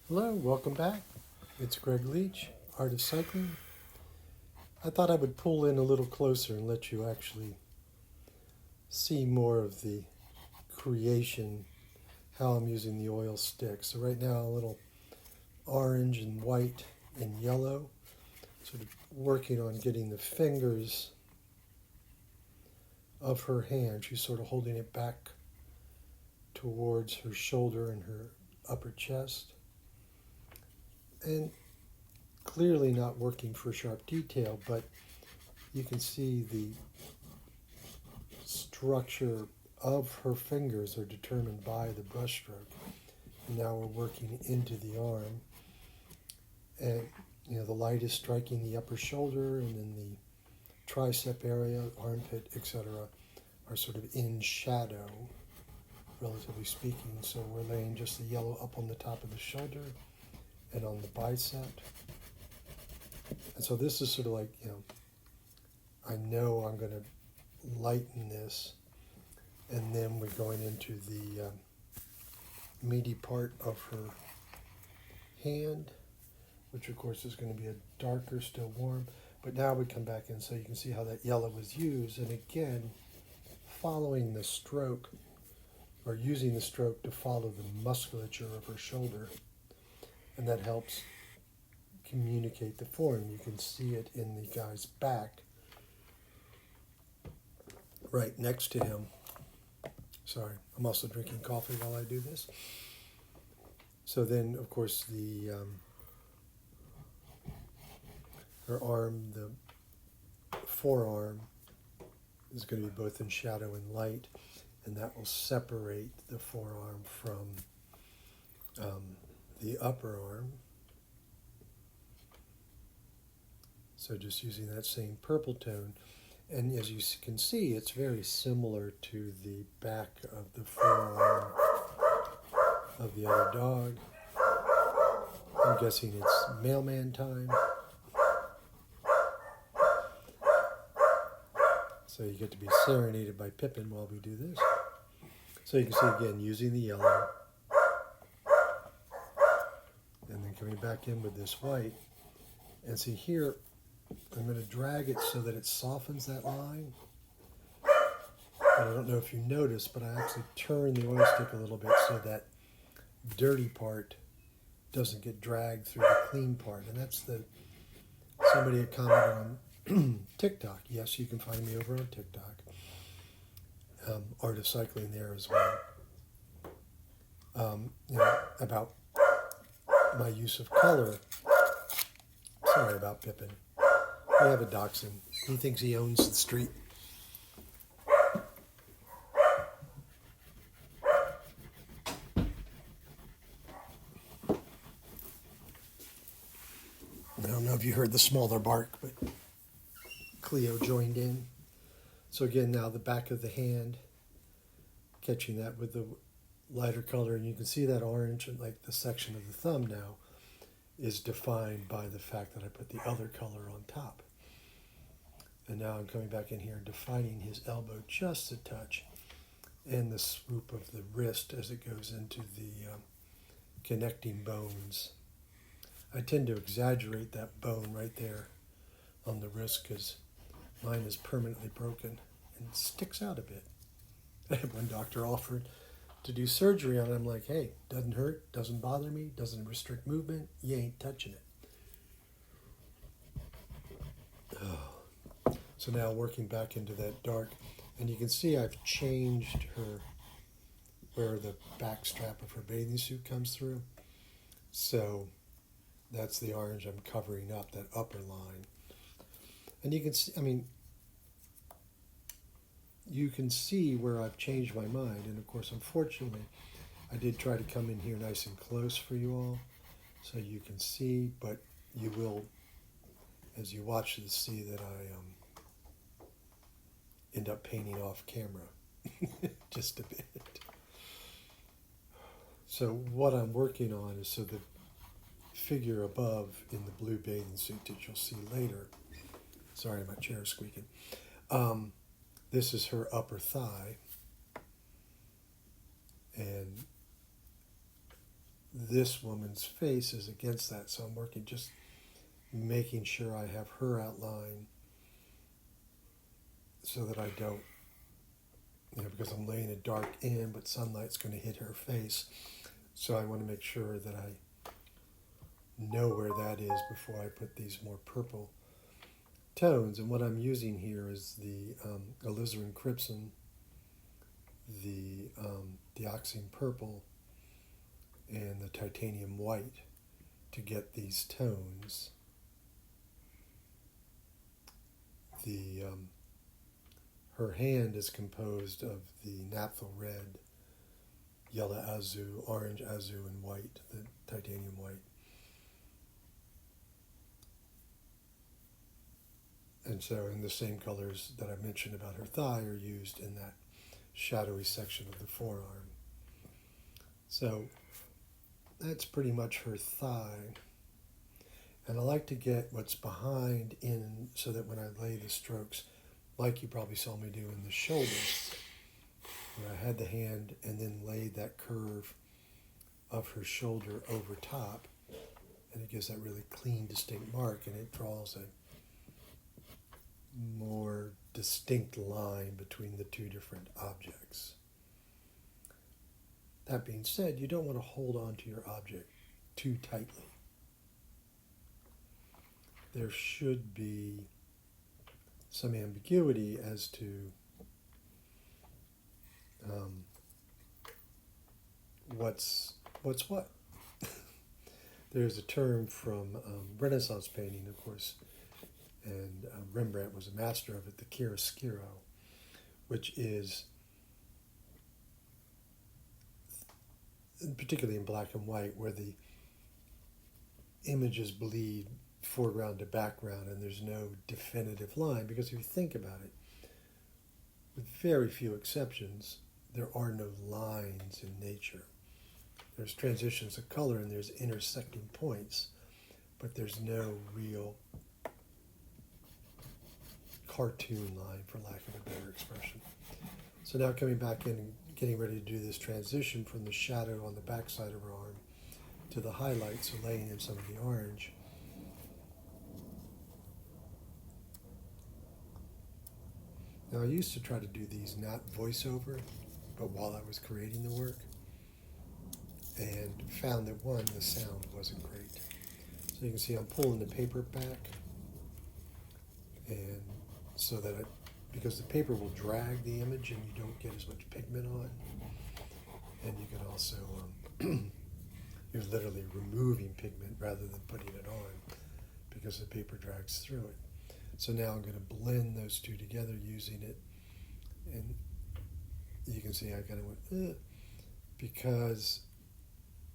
Hello, welcome back. It's Greg Leach, Art of Cycling. I thought I would pull in a little closer and let you actually see more of the creation, how I'm using the oil stick. So right now a little orange and white and yellow, sort of working on getting the fingers of her hand. She's sort of holding it back towards her shoulder and her upper chest. And clearly not working for sharp detail, but you can see the structure of her fingers are determined by the brushstroke. Now we're working into the arm, and the light is striking the upper shoulder, and then the tricep area, armpit, etc., are sort of in shadow, relatively speaking. So we're laying just the yellow up on the top of the shoulder and on the bicep. And so this is sort of like, I know I'm going to lighten this, and then we're going into the meaty part of her hand, which of course is going to be a darker, still warm. But now we come back in so you can see how that yellow was used. And again, following the stroke, or using the stroke to follow the musculature of her shoulder. And that helps communicate the form. You can see it in the guy's back right next to him. Sorry, I'm also drinking coffee while I do this. So then, of course, her arm, the forearm, is going to be both in shadow and light, and that will separate the forearm from the upper arm. So just using that same purple tone. And as you can see, it's very similar to the back of the forearm of the other dog. I'm guessing it's mailman time. So you get to be serenaded by Pippin while we do this. So you can see again, using the yellow. And then coming back in with this white. And see here, I'm going to drag it so that it softens that line. And I don't know if you noticed, but I actually turn the oil stick a little bit so that dirty part doesn't get dragged through the clean part. And that's somebody had commented on TikTok. Yes, you can find me over on TikTok. Art of Cycling there as well. About my use of color. Sorry about Pippin. We have a dachshund. He thinks he owns the street. I don't know if you heard the smaller bark, but Cleo joined in. So again, now the back of the hand, catching that with the lighter color, and you can see that orange, and like the section of the thumb now, is defined by the fact that I put the other color on top. And now I'm coming back in here and defining his elbow just a touch, and the swoop of the wrist as it goes into the connecting bones. I tend to exaggerate that bone right there on the wrist because mine is permanently broken and sticks out a bit. I had one doctor offered to do surgery on it. I'm like, hey, doesn't hurt, doesn't bother me, doesn't restrict movement, you ain't touching it. So now working back into that dark, and you can see I've changed her where the back strap of her bathing suit comes through. So that's the orange I'm covering up, that upper line. And you can see, you can see where I've changed my mind. And of course, unfortunately, I did try to come in here nice and close for you all so you can see, but you will, as you watch this, see that I end up painting off camera just a bit. So what I'm working on is so the figure above in the blue bathing suit that you'll see later. Sorry, my chair is squeaking. This is her upper thigh. And this woman's face is against that. So I'm working just making sure I have her outline so that I don't, because I'm laying it dark in, but sunlight's going to hit her face. So I want to make sure that I know where that is before I put these more purple tones. And what I'm using here is the alizarin crimson, the dioxine purple, and the titanium white to get these tones. Her hand is composed of the naphtha red, yellow azu, orange azu, and white, the titanium white. And so, in the same colors that I mentioned about her thigh are used in that shadowy section of the forearm. So, that's pretty much her thigh. And I like to get what's behind in so that when I lay the strokes, like you probably saw me do in the shoulder, where I had the hand and then laid that curve of her shoulder over top, and it gives that really clean, distinct mark, and it draws a more distinct line between the two different objects. That being said, you don't want to hold on to your object too tightly. There should be some ambiguity as to what's what. There's a term from Renaissance painting, of course, and Rembrandt was a master of it, the chiaroscuro, which is, particularly in black and white, where the images bleed foreground to background and there's no definitive line, because if you think about it, with very few exceptions, there are no lines in nature. There's transitions of color and there's intersecting points, but there's no real cartoon line, for lack of a better expression. So now coming back in and getting ready to do this transition from the shadow on the backside of her arm to the highlights, so laying in some of the orange. Now, I used to try to do these not voiceover, but while I was creating the work, and found that, one, the sound wasn't great. So you can see I'm pulling the paper back, and so that because the paper will drag the image and you don't get as much pigment on, and you can also, you're literally removing pigment rather than putting it on because the paper drags through it. So now I'm going to blend those two together using it, and you can see I kind of went, because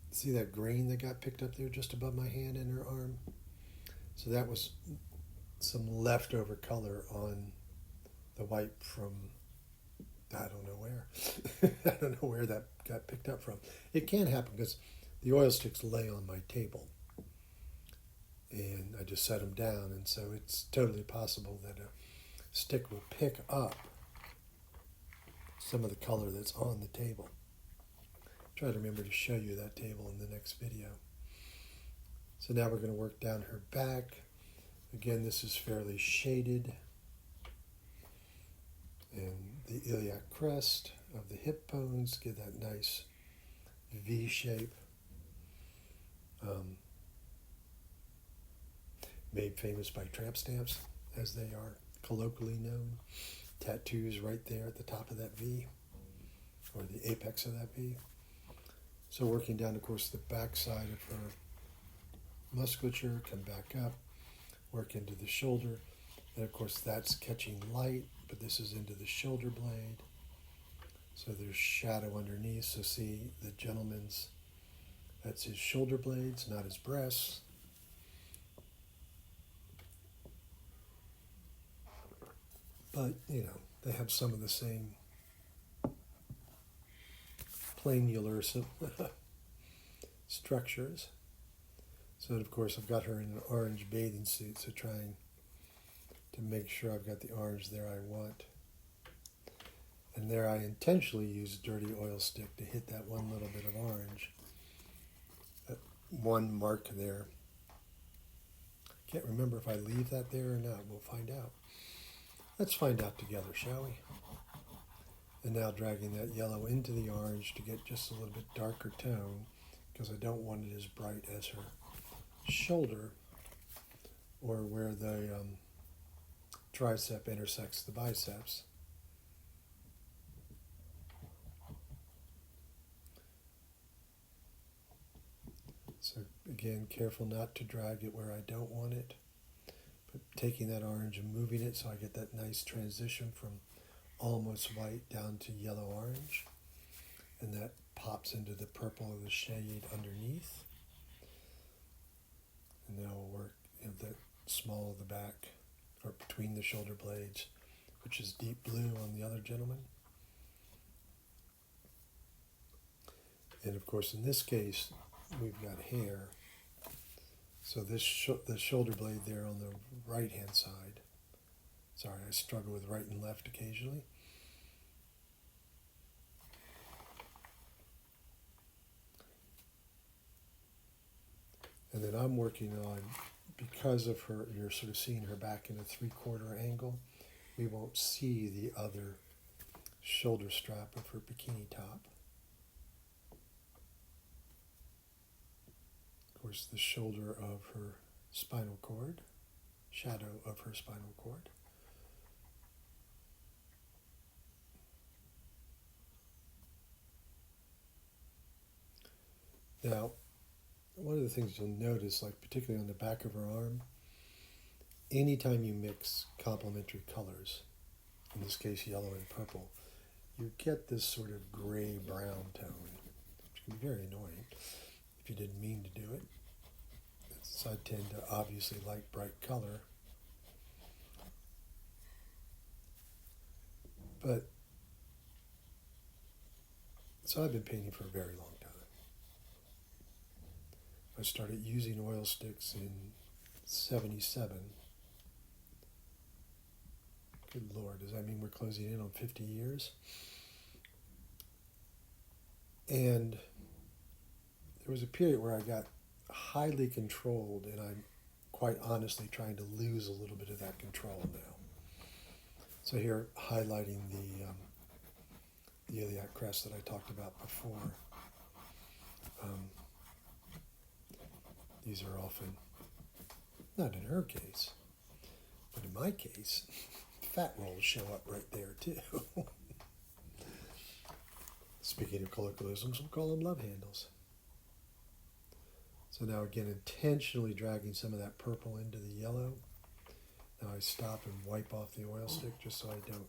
see that grain that got picked up there just above my hand and her arm? So that was some leftover color on the white from, I don't know where. I don't know where that got picked up from. It can happen because the oil sticks lay on my table, and I just set them down, and so it's totally possible that a stick will pick up some of the color that's on the table. Try to remember to show you that table in the next video. So now we're going to work down her back. Again, this is fairly shaded, and the iliac crest of the hip bones give that nice V shape. Made famous by tramp stamps, as they are colloquially known. Tattoos right there at the top of that V, or the apex of that V. So working down, of course, the back side of her musculature, come back up, work into the shoulder, and of course that's catching light, but this is into the shoulder blade. So there's shadow underneath, so see the gentleman's, that's his shoulder blades, not his breasts. But, they have some of the same planular structures. So, of course, I've got her in an orange bathing suit, so trying to make sure I've got the orange there I want. And there I intentionally used dirty oil stick to hit that one little bit of orange. one mark there. Can't remember if I leave that there or not. We'll find out. Let's find out together, shall we? And now dragging that yellow into the orange to get just a little bit darker tone, because I don't want it as bright as her shoulder or where the tricep intersects the biceps. So again, careful not to drag it where I don't want it, but taking that orange and moving it so I get that nice transition from almost white down to yellow-orange, and that pops into the purple of the shade underneath. And now we'll work in the small of the back, or between the shoulder blades, which is deep blue on the other gentleman. And of course, in this case, we've got hair. So this the shoulder blade there on the right-hand side. Sorry, I struggle with right and left occasionally. And then I'm working on, because of her, you're sort of seeing her back in a 3/4 angle, we won't see the other shoulder strap of her bikini top. Of course, the shoulder of her spinal cord, shadow of her spinal cord. Now, one of the things you'll notice, like particularly on the back of her arm, anytime you mix complementary colors, in this case yellow and purple, you get this sort of gray-brown tone, which can be very annoying if you didn't mean to do it. So I tend to obviously like bright color. But, so I've been painting for a very long time. I started using oil sticks in 77. Good Lord, does that mean we're closing in on 50 years? And there was a period where I got highly controlled, and I'm quite honestly trying to lose a little bit of that control now. So here, highlighting the iliac crest that I talked about before. These are often, not in her case, but in my case, fat rolls show up right there too. Speaking of colloquialisms, we'll call them love handles. So now again, intentionally dragging some of that purple into the yellow. Now I stop and wipe off the oil stick just so I don't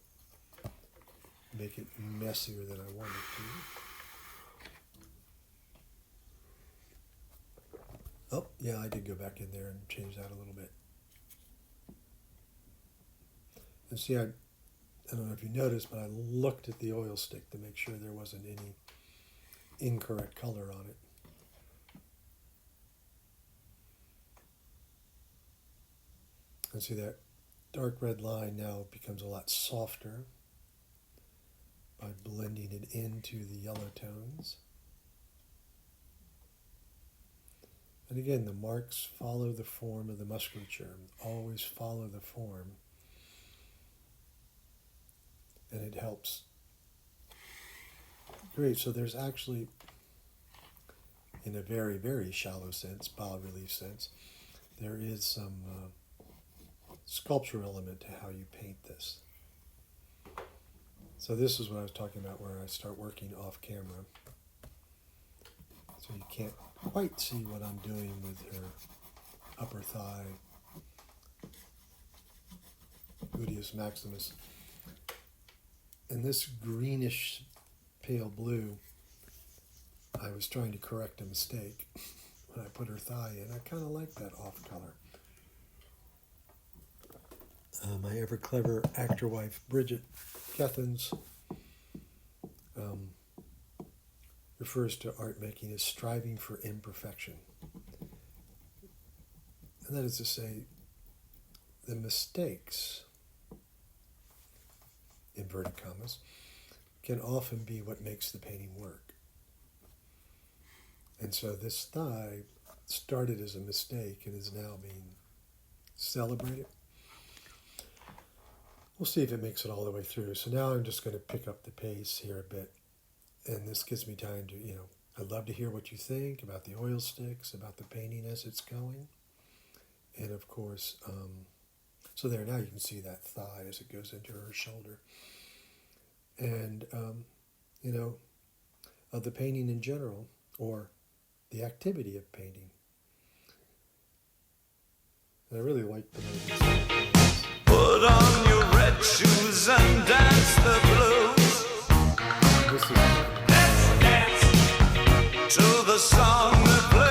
make it messier than I want it to. Oh, yeah, I did go back in there and change that a little bit. And see, I don't know if you noticed, but I looked at the oil stick to make sure there wasn't any incorrect color on it. And see that dark red line now becomes a lot softer by blending it into the yellow tones. And again, the marks follow the form of the musculature. Always follow the form. And it helps. Great, so there's actually, in a very, very shallow sense, bas-relief sense, there is some sculptural element to how you paint this. So this is what I was talking about, where I start working off camera. So you can't quite see what I'm doing with her upper thigh, gluteus maximus. And this greenish pale blue, I was trying to correct a mistake when I put her thigh in. I kind of like that off color. My ever clever actor wife, Bridget Kethans, refers to art making as striving for imperfection. And that is to say, the mistakes, inverted commas, can often be what makes the painting work. And so this thigh, started as a mistake and is now being celebrated. We'll see if it makes it all the way through. So now I'm just going to pick up the pace here a bit. And this gives me time to, I'd love to hear what you think about the oil sticks, about the painting as it's going. And of course, so there, now you can see that thigh as it goes into her shoulder. And, of the painting in general, or the activity of painting. And I really like the way this put on your red shoes and dance the blues. Let's dance to the song that plays.